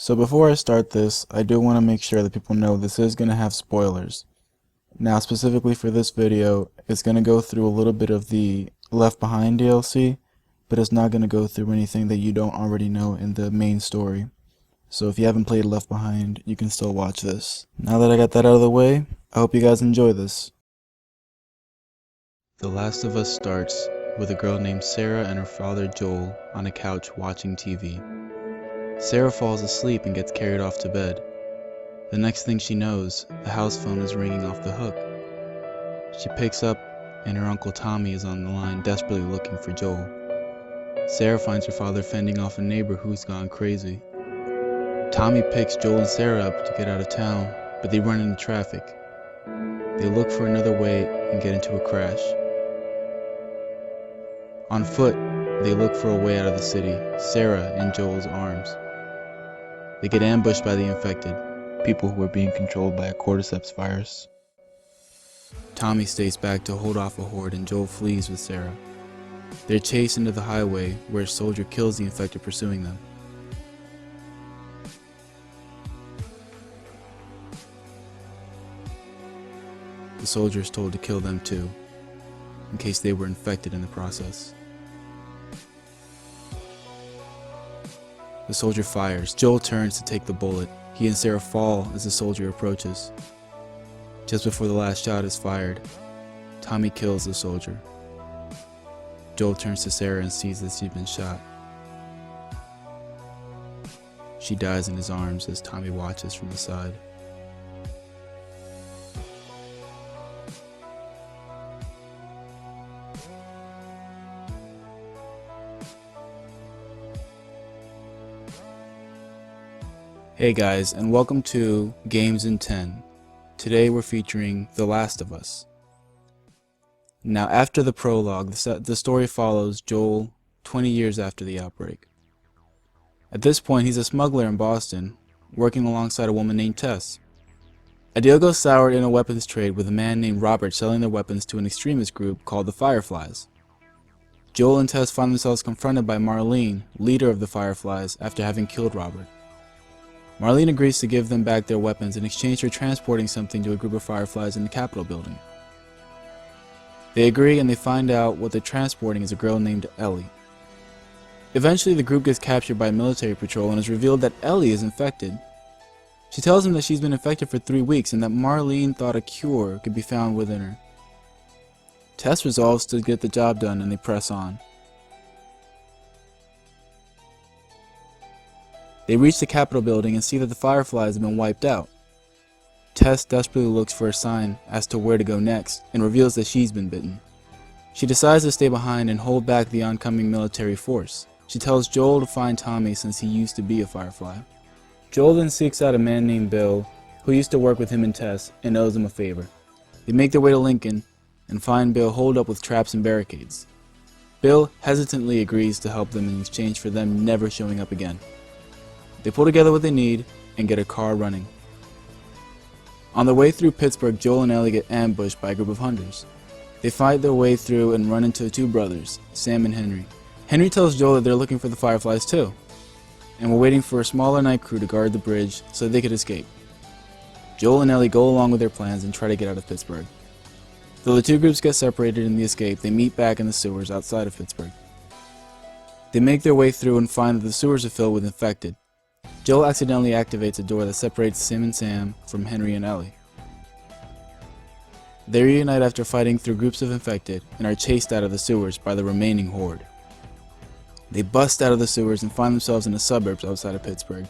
So before I start this, I do want to make sure that people know this is going to have spoilers. Now specifically for this video, it's going to go through a little bit of the Left Behind DLC, but it's not going to go through anything that you don't already know in the main story. So if you haven't played Left Behind, you can still watch this. Now that I got that out of the way, I hope you guys enjoy this. The Last of Us starts with a girl named Sarah and her father Joel on a couch watching TV. Sarah falls asleep and gets carried off to bed. The next thing she knows, the house phone is ringing off the hook. She picks up and her Uncle Tommy is on the line desperately looking for Joel. Sarah finds her father fending off a neighbor who's gone crazy. Tommy picks Joel and Sarah up to get out of town, but they run into traffic. They look for another way and get into a crash. On foot, they look for a way out of the city, Sarah in Joel's arms. They get ambushed by the infected, people who are being controlled by a cordyceps virus. Tommy stays back to hold off a horde and Joel flees with Sarah. They're chased into the highway where a soldier kills the infected pursuing them. The soldier is told to kill them too, in case they were infected in the process. The soldier fires. Joel turns to take the bullet. He and Sarah fall as the soldier approaches. Just before the last shot is fired, Tommy kills the soldier. Joel turns to Sarah and sees that she's been shot. She dies in his arms as Tommy watches from the side. Hey guys, and welcome to Games in 10. Today we're featuring The Last of Us. Now after the prologue, the story follows Joel 20 years after the outbreak. At this point, he's a smuggler in Boston, working alongside a woman named Tess. A deal goes sour in a weapons trade with a man named Robert selling their weapons to an extremist group called the Fireflies. Joel and Tess find themselves confronted by Marlene, leader of the Fireflies, after having killed Robert. Marlene agrees to give them back their weapons in exchange for transporting something to a group of Fireflies in the Capitol building. They agree and they find out what they're transporting is a girl named Ellie. Eventually the group gets captured by a military patrol and it's revealed that Ellie is infected. She tells them that she's been infected for 3 weeks and that Marlene thought a cure could be found within her. Tess resolves to get the job done and they press on. They reach the Capitol building and see that the Fireflies have been wiped out. Tess desperately looks for a sign as to where to go next and reveals that she's been bitten. She decides to stay behind and hold back the oncoming military force. She tells Joel to find Tommy since he used to be a Firefly. Joel then seeks out a man named Bill who used to work with him and Tess and owes him a favor. They make their way to Lincoln and find Bill holed up with traps and barricades. Bill hesitantly agrees to help them in exchange for them never showing up again. They pull together what they need and get a car running. On their way through Pittsburgh, Joel and Ellie get ambushed by a group of hunters. They fight their way through and run into 2 brothers, Sam and Henry. Henry tells Joel that they're looking for the Fireflies too, and we're waiting for a smaller night crew to guard the bridge so they could escape. Joel and Ellie go along with their plans and try to get out of Pittsburgh. Though the 2 groups get separated in the escape, they meet back in the sewers outside of Pittsburgh. They make their way through and find that the sewers are filled with infected. Joel accidentally activates a door that separates Sim and Sam from Henry and Ellie. They reunite after fighting through groups of infected and are chased out of the sewers by the remaining horde. They bust out of the sewers and find themselves in the suburbs outside of Pittsburgh.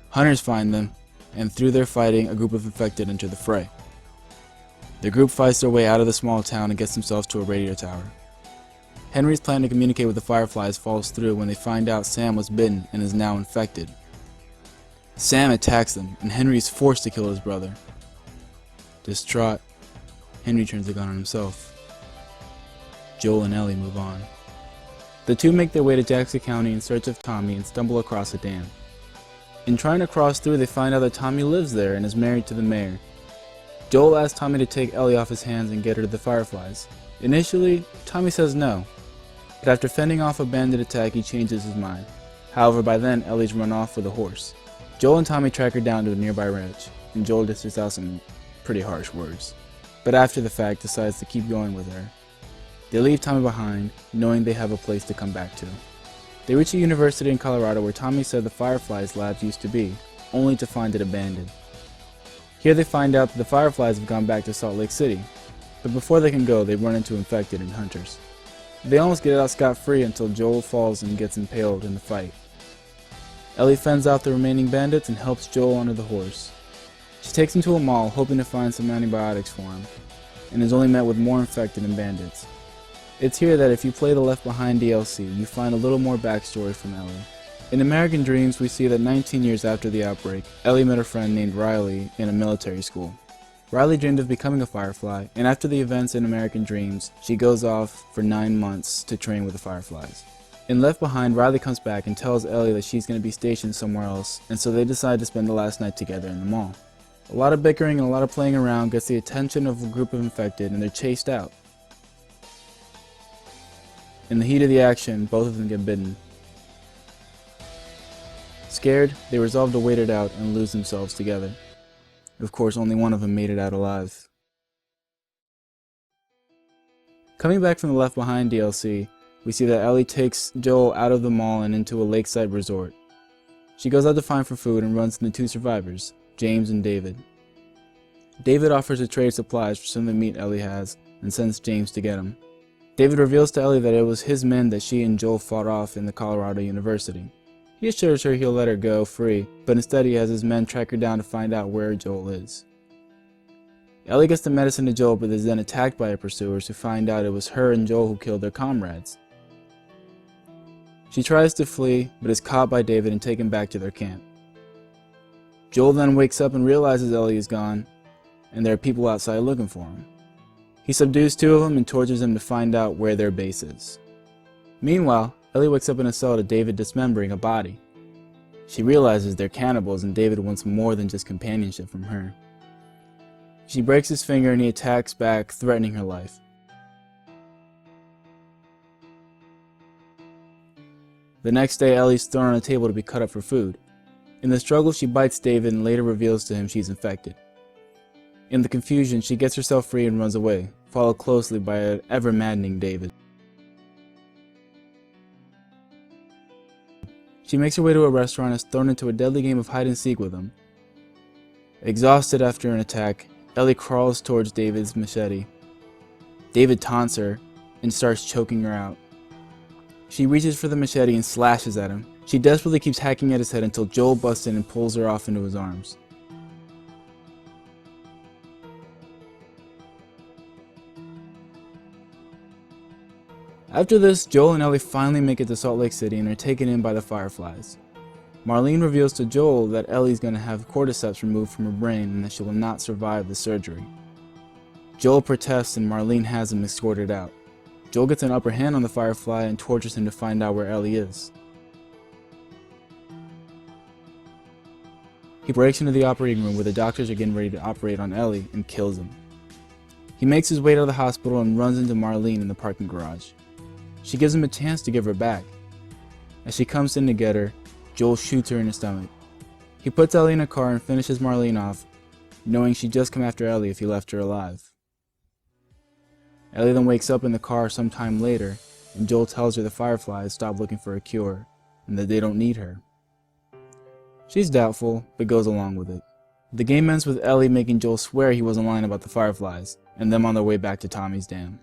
Hunters find them, and through their fighting, a group of infected enter the fray. The group fights their way out of the small town and gets themselves to a radio tower. Henry's plan to communicate with the Fireflies falls through when they find out Sam was bitten and is now infected. Sam attacks them, and Henry is forced to kill his brother. Distraught, Henry turns the gun on himself. Joel and Ellie move on. The 2 make their way to Jackson County in search of Tommy and stumble across a dam. In trying to cross through, they find out that Tommy lives there and is married to the mayor. Joel asks Tommy to take Ellie off his hands and get her to the Fireflies. Initially, Tommy says no, but after fending off a bandit attack, he changes his mind. However, by then, Ellie's run off with a horse. Joel and Tommy track her down to a nearby ranch, and Joel dishes out some pretty harsh words, but after the fact decides to keep going with her. They leave Tommy behind, knowing they have a place to come back to. They reach a university in Colorado where Tommy said the Fireflies labs used to be, only to find it abandoned. Here they find out that the Fireflies have gone back to Salt Lake City, but before they can go, they run into infected and hunters. They almost get out scot-free until Joel falls and gets impaled in the fight. Ellie fends out the remaining bandits and helps Joel onto the horse. She takes him to a mall hoping to find some antibiotics for him, and is only met with more infected and bandits. It's here that if you play the Left Behind DLC, you find a little more backstory from Ellie. In American Dreams, we see that 19 years after the outbreak, Ellie met a friend named Riley in a military school. Riley dreamed of becoming a Firefly, and after the events in American Dreams, she goes off for 9 months to train with the Fireflies. In Left Behind, Riley comes back and tells Ellie that she's going to be stationed somewhere else, and so they decide to spend the last night together in the mall. A lot of bickering and a lot of playing around gets the attention of a group of infected, and they're chased out. In the heat of the action, both of them get bitten. Scared, they resolve to wait it out and lose themselves together. Of course, only one of them made it out alive. Coming back from the Left Behind DLC, we see that Ellie takes Joel out of the mall and into a lakeside resort. She goes out to find for food and runs into 2 survivors, James and David. David offers to trade supplies for some of the meat Ellie has and sends James to get him. David reveals to Ellie that it was his men that she and Joel fought off in the Colorado University. He assures her he'll let her go free, but instead he has his men track her down to find out where Joel is. Ellie gets the medicine to Joel, but is then attacked by her pursuers who find out it was her and Joel who killed their comrades. She tries to flee, but is caught by David and taken back to their camp. Joel then wakes up and realizes Ellie is gone, and there are people outside looking for him. He subdues 2 of them and tortures them to find out where their base is. Meanwhile, Ellie wakes up in a cell to David dismembering a body. She realizes they're cannibals and David wants more than just companionship from her. She breaks his finger and he attacks back, threatening her life. The next day, Ellie's thrown on a table to be cut up for food. In the struggle, she bites David and later reveals to him she's infected. In the confusion, she gets herself free and runs away, followed closely by an ever-maddening David. She makes her way to a restaurant and is thrown into a deadly game of hide-and-seek with him. Exhausted after an attack, Ellie crawls towards David's machete. David taunts her and starts choking her out. She reaches for the machete and slashes at him. She desperately keeps hacking at his head until Joel busts in and pulls her off into his arms. After this, Joel and Ellie finally make it to Salt Lake City and are taken in by the Fireflies. Marlene reveals to Joel that Ellie's going to have cordyceps removed from her brain and that she will not survive the surgery. Joel protests and Marlene has him escorted out. Joel gets an upper hand on the Firefly and tortures him to find out where Ellie is. He breaks into the operating room where the doctors are getting ready to operate on Ellie and kills him. He makes his way to the hospital and runs into Marlene in the parking garage. She gives him a chance to give her back. As she comes in to get her, Joel shoots her in the stomach. He puts Ellie in a car and finishes Marlene off, knowing she'd just come after Ellie if he left her alive. Ellie then wakes up in the car sometime later, and Joel tells her the Fireflies stopped looking for a cure, and that they don't need her. She's doubtful, but goes along with it. The game ends with Ellie making Joel swear he wasn't lying about the Fireflies, and them on their way back to Tommy's dam.